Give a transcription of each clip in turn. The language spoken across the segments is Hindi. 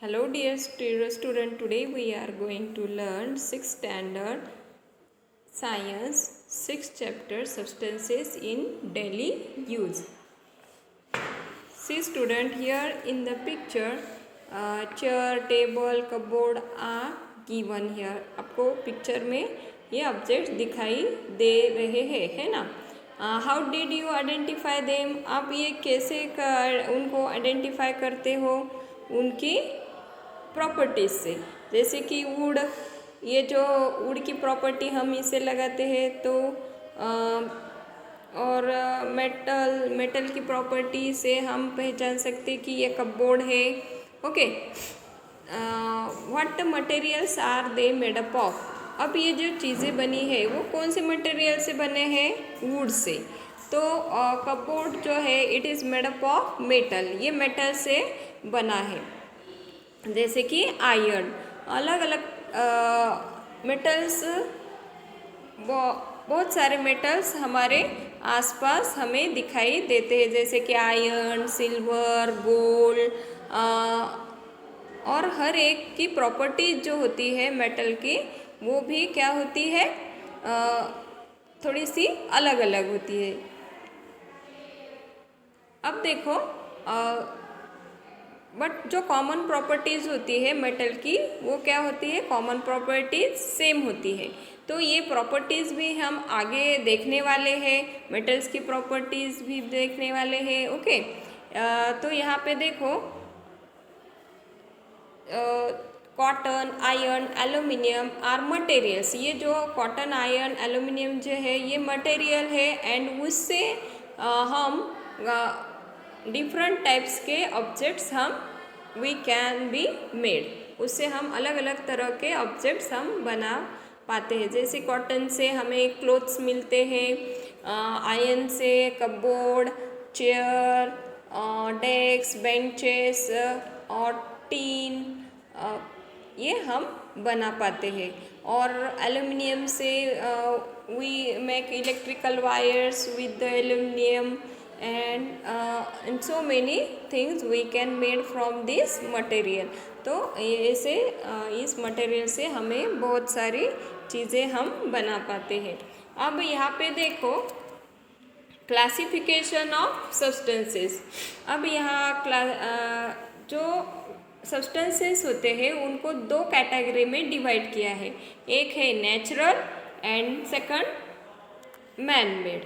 Hello dear student, today we are going to learn 6th standard science 6th chapter substances in daily use. See student, here in the picture chair, table, cupboard are given here. आपको पिक्चर में ये ऑब्जेक्ट्स दिखाई दे रहे हैं, है ना. How did you identify them? आप ये कैसे उनको आइडेंटिफाई करते हो? उनकी प्रॉपर्टीज से. जैसे कि वुड, ये जो वुड की प्रॉपर्टी हम इसे लगाते हैं तो और मेटल की प्रॉपर्टी से हम पहचान सकते हैं कि ये कपबोर्ड है. Okay. What materials are they made up of? अब ये जो चीज़ें बनी है वो कौन से मटेरियल से बने हैं? Would say. तो कपबोर्ड जो है it is made up of metal, ये मेटल से बना है. जैसे कि आयरन, अलग अलग मेटल्स, बहुत सारे मेटल्स हमारे आसपास हमें दिखाई देते हैं. जैसे कि आयरन, सिल्वर, गोल्ड, और हर एक की प्रॉपर्टीज जो होती है मेटल की वो भी क्या होती है? थोड़ी सी अलग अलग होती है. अब देखो, बट जो कॉमन प्रॉपर्टीज़ होती है मेटल की वो क्या होती है? कॉमन प्रॉपर्टीज सेम होती है. तो ये प्रॉपर्टीज़ भी हम आगे देखने वाले हैं, मेटल्स की प्रॉपर्टीज़ भी देखने वाले हैं. ओके. तो यहाँ पे देखो, cotton, iron, aluminium are materials. ये जो कॉटन, आयरन, एल्यूमिनियम जो है ये मटेरियल है एंड उससे हम डिफरेंट टाइप्स के ऑब्जेक्ट्स हम वी कैन बी मेड. उससे हम अलग अलग तरह के ऑब्जेक्ट्स हम बना पाते हैं. जैसे कॉटन से हमें क्लोथ्स मिलते हैं, आयरन से कपबोर्ड, चेयर, डेस्क, बेंचेस और टीन, ये हम बना पाते हैं. और एल्यूमिनियम से we make electrical wires with the aluminium and so many things we can made from this material. तो ऐसे इस मटेरियल से हमें बहुत सारी चीज़ें हम बना पाते हैं. अब यहाँ पे देखो, क्लासिफिकेशन ऑफ सब्सटेंसेस. अब यहाँ जो सब्सटेंसेस होते हैं उनको दो कैटेगरी में डिवाइड किया है. एक है natural and second man made.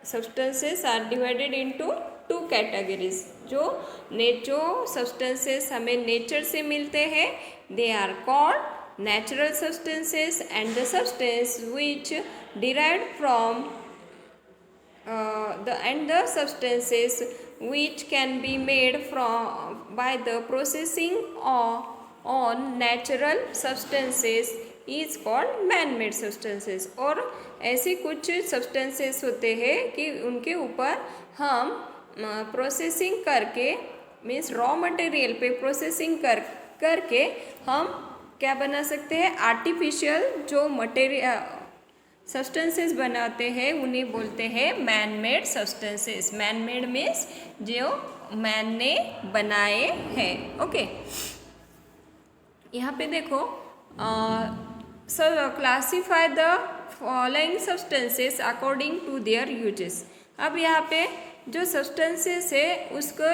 Substances are divided into two categories. जो सब्सटेंसेस हमें नेचर से मिलते हैं they are called natural substances and the substance which derived from the substances which can be made from by the processing on natural substances is called man made substances. और ऐसे कुछ substances होते हैं कि उनके ऊपर हम प्रोसेसिंग करके मीन्स रॉ मटेरियल पे प्रोसेसिंग करके हम क्या बना सकते हैं? आर्टिफिशियल जो मटेरियल सब्सटेंसेस बनाते हैं उन्हें बोलते हैं man made substances. Man made means जो मैन ने बनाए हैं. ओके. यहाँ पे देखो, classify the following substances according to their uses. अब यहाँ पे जो सब्सटेंसेस है उसको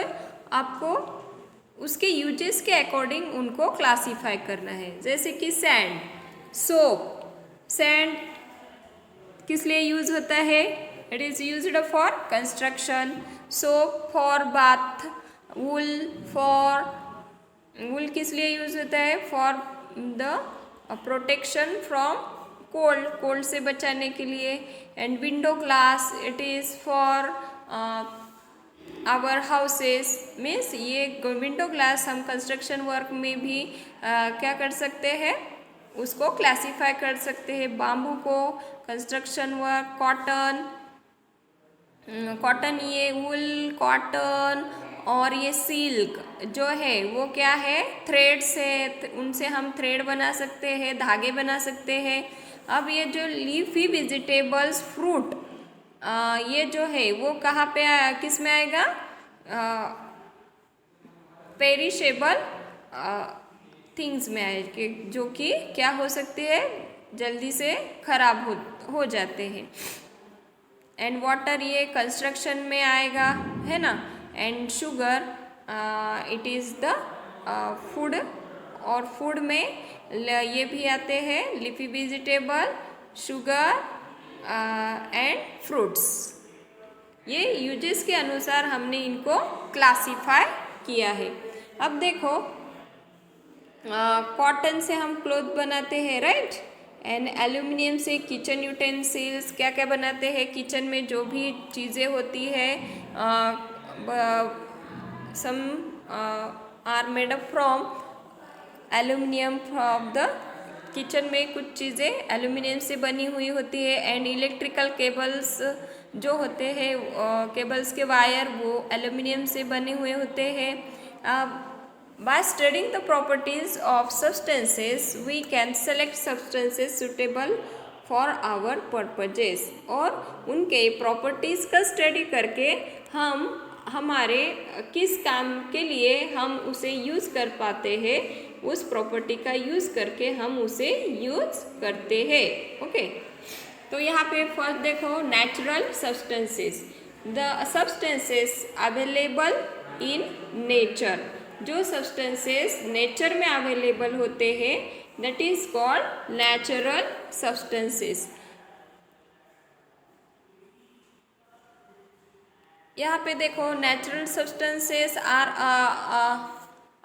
आपको उसके यूजेस के अकॉर्डिंग उनको क्लासीफाई करना है. जैसे कि सैंड, सोप. सैंड किस लिए यूज़ होता है? It is used for construction. Soap for bath. Wool किस लिए यूज़ होता है? For the protection from cold से बचाने के लिए. And window glass, it is for our houses. Means ये विंडो ग्लास हम कंस्ट्रक्शन वर्क में भी क्या कर सकते हैं? उसको क्लासीफाई कर सकते हैं. बाम्बू को कंस्ट्रक्शन वर्क. कॉटन ये वुल, कॉटन और ये सिल्क जो है वो क्या है? थ्रेड से, उनसे हम थ्रेड बना सकते हैं, धागे बना सकते हैं. अब ये जो लीफी वेजिटेबल्स, फ्रूट, ये जो है वो कहाँ पे किस में आएगा? पेरिशेबल थिंग्स में आए कि जो कि क्या हो सकती है, जल्दी से खराब हो जाते हैं। एंड वाटर ये कंस्ट्रक्शन में आएगा, है ना। And sugar it is the food, और फूड में ये भी आते हैं leafy vegetable, sugar and fruits. ये यूजेस के अनुसार हमने इनको क्लासीफाई किया है। अब देखो, कॉटन से हम क्लोथ बनाते हैं, राइट। एंड एल्यूमिनियम से किचन यूटेंसिल्स, क्या क्या बनाते हैं किचन में जो भी चीज़ें होती है, some are made up from aluminium from the kitchen में कुछ चीज़ें एल्यूमिनियम से बनी हुई होती है। एंड इलेक्ट्रिकल केबल्स जो होते हैं, केबल्स के वायर वो एल्यूमिनियम से बने हुए होते हैं। By studying the properties of substances, we can select substances suitable for our purposes। और उनके प्रॉपर्टीज़ का स्टडी करके हम हमारे किस काम के लिए हम उसे यूज़ कर पाते हैं, उस प्रॉपर्टी का यूज़ करके हम उसे यूज़ करते हैं। ओके, तो यहाँ पे फर्स्ट देखो, natural substances, the substances available in nature. जो सब्सटेंसेस नेचर में अवेलेबल होते हैं that is called natural substances. यहाँ पे देखो, natural substances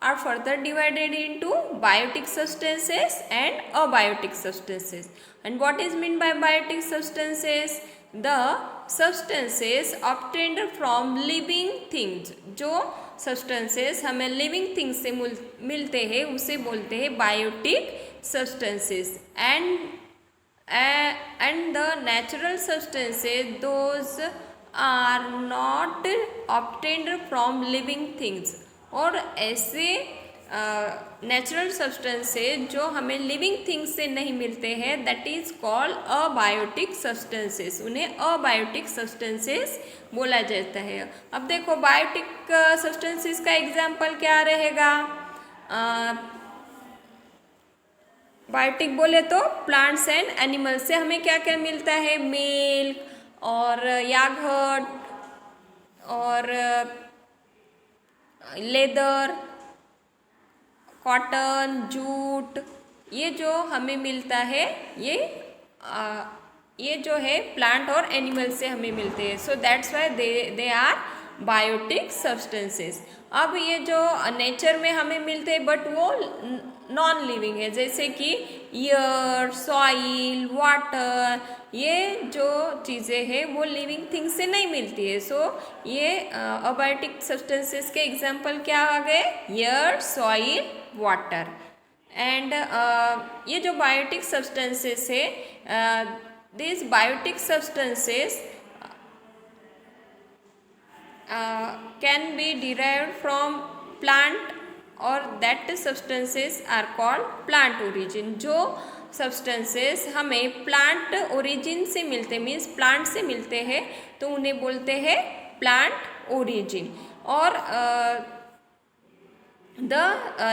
are further divided into biotic substances and abiotic substances. And what is mean by biotic substances? The substances obtained from living things. जो सब्सटेंसेस हमें लिविंग थिंग्स से मिलते हैं उसे बोलते हैं biotic substances. And the natural substances those are not obtained from living things. और ऐसे नेचुरल सब्सटेंसेस जो हमें लिविंग थिंग्स से नहीं मिलते हैं that is called abiotic substances. उन्हें अबायोटिक सब्सटेंसेस बोला जाता है। अब देखो, बायोटिक सब्सटेंसेस का एग्जाम्पल क्या रहेगा? बायोटिक बोले तो प्लांट्स एंड एनिमल्स से हमें क्या क्या मिलता है? मिल्क और यागर्ट और लेदर, कॉटन, जूट, ये जो हमें मिलता है ये जो है प्लांट और एनिमल से हमें मिलते हैं। So that's why they are biotic substances. अब ये जो नेचर में हमें मिलते हैं बट वो नॉन लिविंग है, जैसे कि एयर, सॉइल, वाटर, ये जो चीज़ें हैं वो लिविंग थिंग्स से नहीं मिलती है। सो ये अबायोटिक सब्सटेंसेस के एग्जाम्पल क्या आ गए? Air, soil, water. एंड ये जो बायोटिक सब्सटेंसेस है, this biotic substances can be derived from plant or that substances are called plant origin। जो substances हमें plant origin से मिलते मीन्स plant से मिलते हैं तो उन्हें बोलते हैं plant origin। और the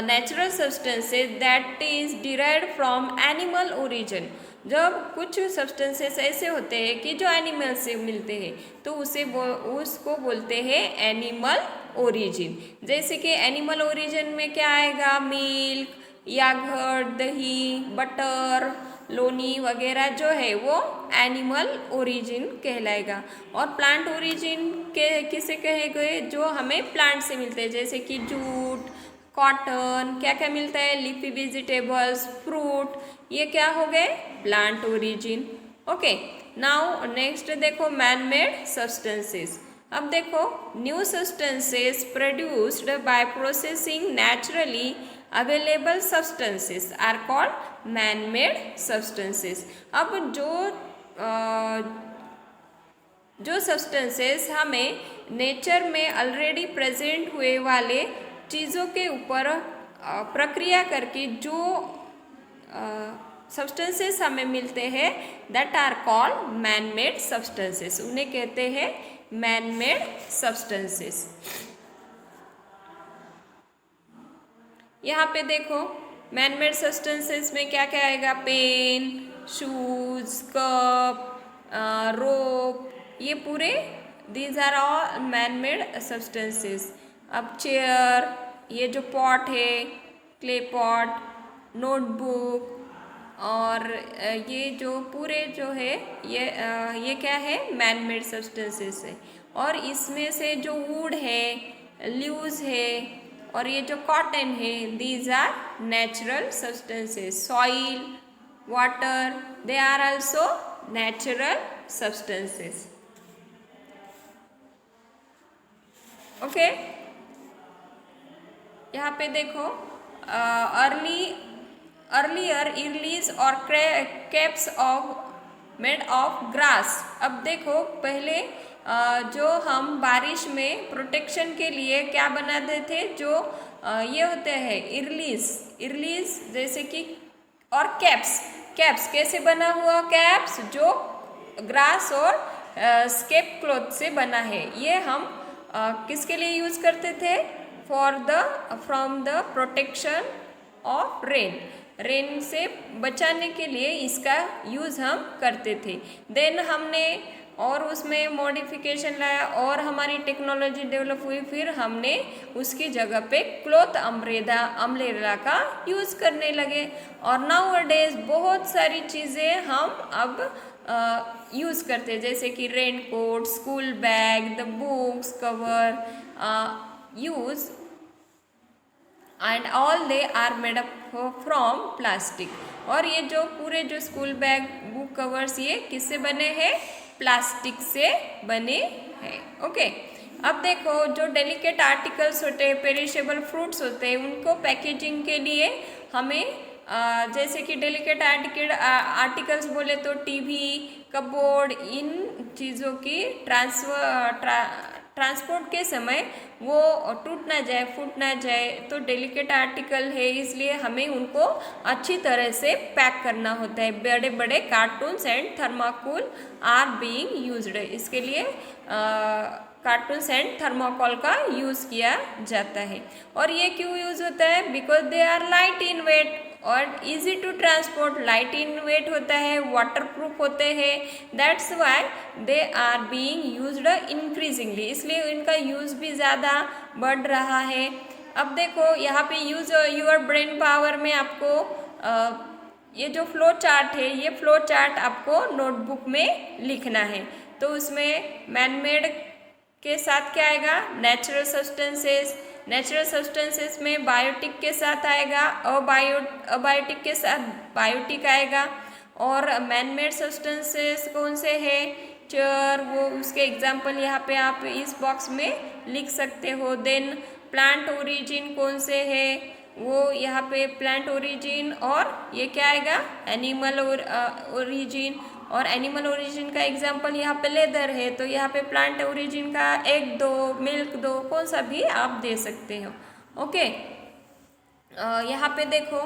natural substances that is derived from animal origin। जब कुछ सब्सटेंसेस ऐसे होते हैं कि जो एनिमल से मिलते हैं तो उसको बोलते हैं एनिमल ओरिजिन। जैसे कि एनिमल ओरिजिन में क्या आएगा? मिल्क, यागर्ट, दही, बटर, लोनी वगैरह जो है वो एनिमल ओरिजिन कहलाएगा। और प्लांट ओरिजिन के किसे कहे गए? जो हमें प्लांट से मिलते हैं, जैसे कि जूट, कॉटन, क्या क्या मिलता है? लीफी वेजिटेबल्स, फ्रूट, ये क्या हो गए? Plant origin. Okay, now next देखो, मैन मेड सब्सटेंसेस। अब देखो, new substances produced by processing naturally available substances are called man made substances. अब जो सब्सटेंसेस हमें नेचर में ऑलरेडी प्रेजेंट हुए वाले चीज़ों के ऊपर प्रक्रिया करके जो सब्सटेंसेस हमें मिलते हैं that are called man made substances. उन्हें कहते हैं मैन मेड सब्सटेंसेस। यहाँ पे देखो मैन मेड सब्सटेंसेस में क्या क्या आएगा, पेन, शूज, कप, रोप, ये पूरे these are all man made substances. अब चेयर, ये जो पॉट है, क्ले पॉट, नोटबुक, और ये जो पूरे जो है ये क्या है, मैन मेड सब्सटेंसेस है। और इसमें से जो वुड है, ल्यूज है, और ये जो कॉटन है, these are natural substances. Soil, water, they are also natural substances. Okay, यहाँ पे देखो अर्लियर इरलीज और caps of made of grass. अब देखो पहले जो हम बारिश में प्रोटेक्शन के लिए क्या बनाते थे, जो ये होते हैं इरलीज जैसे कि, और कैप्स कैसे बना हुआ, कैप्स जो ग्रास और स्केप क्लॉथ से बना है, ये हम किसके लिए यूज़ करते थे, from the protection of rain से बचाने के लिए इसका यूज़ हम करते थे। देन हमने और उसमें मॉडिफिकेशन लाया और हमारी टेक्नोलॉजी डेवलप हुई, फिर हमने उसकी जगह पे क्लॉथ अम्ब्रेला का यूज़ करने लगे। और नाउ अ डेज बहुत सारी चीज़ें हम अब यूज़ करते हैं, जैसे कि rain coat, school bag, the books cover use, and all they are made up from plastic. और ये जो पूरे जो स्कूल बैग, बुक कवर्स, ये किससे बने हैं, प्लास्टिक से बने हैं। ओके, अब देखो जो डेलिकेट आर्टिकल्स होते हैं, पेरिशेबल फ्रूट्स होते हैं, उनको पैकेजिंग के लिए हमें जैसे कि डेलिकेट आर्टिकल्स बोले तो टीवी, कपबोर्ड, इन चीज़ों की ट्रांसपोर्ट के समय वो टूट ना जाए, फूट ना जाए, तो डेलिकेट आर्टिकल है, इसलिए हमें उनको अच्छी तरह से पैक करना होता है। बड़े बड़े cartoons and thermocol are being used, इसके लिए कार्टून्स एंड थर्माकोल का यूज़ किया जाता है। और ये क्यों यूज़ होता है, because they are light in weight और easy to transport. Light in weight होता है, वाटर प्रूफ होते हैं, that's why they are being used increasingly, इसलिए इनका यूज़ भी ज़्यादा बढ़ रहा है। अब देखो यहाँ पे यूज योर ब्रेन पावर में आपको ये जो फ्लो चार्ट है, ये फ्लो चार्ट आपको नोटबुक में लिखना है। तो उसमें मैनमेड के साथ क्या आएगा, नेचुरल सब्सटेंसेस में बायोटिक के साथ आएगा, अबायोटिक के साथ बायोटिक आएगा। और मैनमेड सब्सटेंसेस कौन से है, चेयर, वो उसके एग्जाम्पल यहाँ पे आप इस बॉक्स में लिख सकते हो। देन प्लांट ओरिजिन कौन से है, वो यहाँ पे प्लांट ओरिजिन, और ये क्या आएगा, एनिमल ओरिजिन। और एनिमल ओरिजिन का एग्जाम्पल यहाँ पे लेदर है, तो यहाँ पे प्लांट ओरिजिन का एग दो, मिल्क दो, कौन सा भी आप दे सकते हो। ओके, यहाँ पे देखो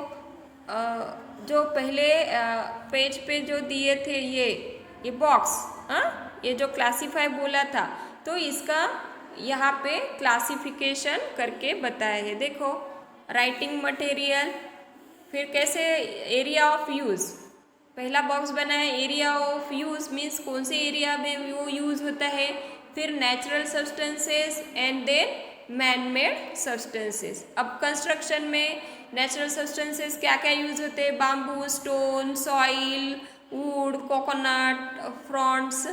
जो पहले पेज पे जो दिए थे ये बॉक्स, ये जो क्लासीफाई बोला था, तो इसका यहाँ पे क्लासिफिकेशन करके बताया है। देखो राइटिंग मटेरियल, फिर कैसे एरिया ऑफ यूज़, पहला बॉक्स बना है एरिया ऑफ यूज़ मीन्स कौन से एरिया में वो यूज़ होता है, फिर natural substances and then man made substances. अब कंस्ट्रक्शन में नेचुरल सब्सटेंसेस क्या क्या यूज़ होते हैं, bamboo, stone, soil, wood, coconut, fronds,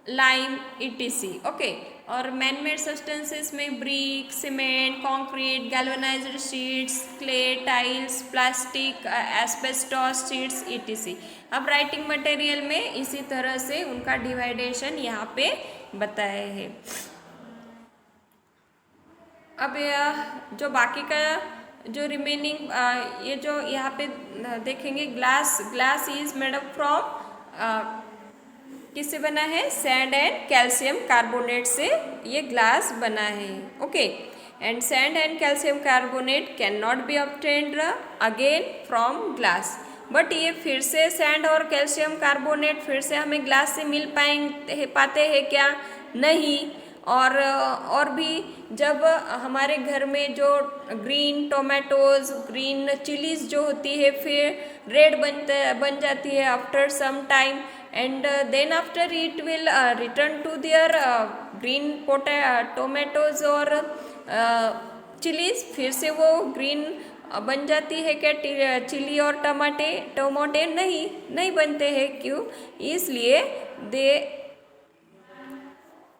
lime, etc. Okay, और मैन मेड सब्सटेंसेस में brick, cement, concrete, galvanised sheets, clay, tiles, plastic, asbestos sheets, etc. अब राइटिंग मटेरियल में इसी तरह से उनका डिवाइडेशन यहाँ पे बताया है। अब जो बाकी का जो रिमेनिंग ये जो यहाँ पे देखेंगे, glass is made up from किससे बना है, सैंड एंड कैल्शियम कार्बोनेट से ये ग्लास बना है। Okay, and sand and calcium carbonate can not be obtained again from glass. But ये फिर से सैंड और कैल्शियम कार्बोनेट फिर से हमें ग्लास से मिल पाते हैं क्या, नहीं। और भी जब हमारे घर में जो ग्रीन टोमेटोज़ ग्रीन चिलीज़ जो होती है फिर रेड बन जाती है after some time, and then after it will return to their green tomatoes और चिलीज़, फिर से वो ग्रीन बन जाती है क्या चिली और टमाटे नहीं बनते हैं। क्यों?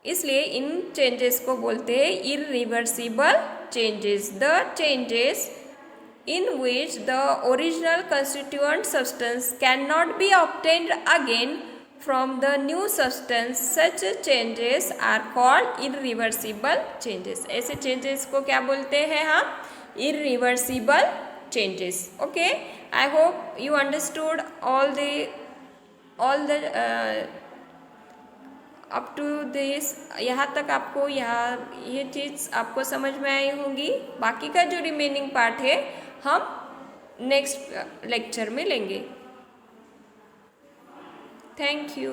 इसलिए इन चेंजेस को बोलते हैं irreversible changes. The changes in which the original constituent substance cannot be obtained again from the new substance, such changes are called irreversible changes। ऐसे changes को क्या बोलते हैं हम? Irreversible changes। Okay, I hope you understood all the up to this. यहाँ तक आपको ये चीज़ आपको समझ में आई होंगी। बाकी का जो रिमेनिंग पार्ट है हम नेक्स्ट लेक्चर में लेंगे। Thank you.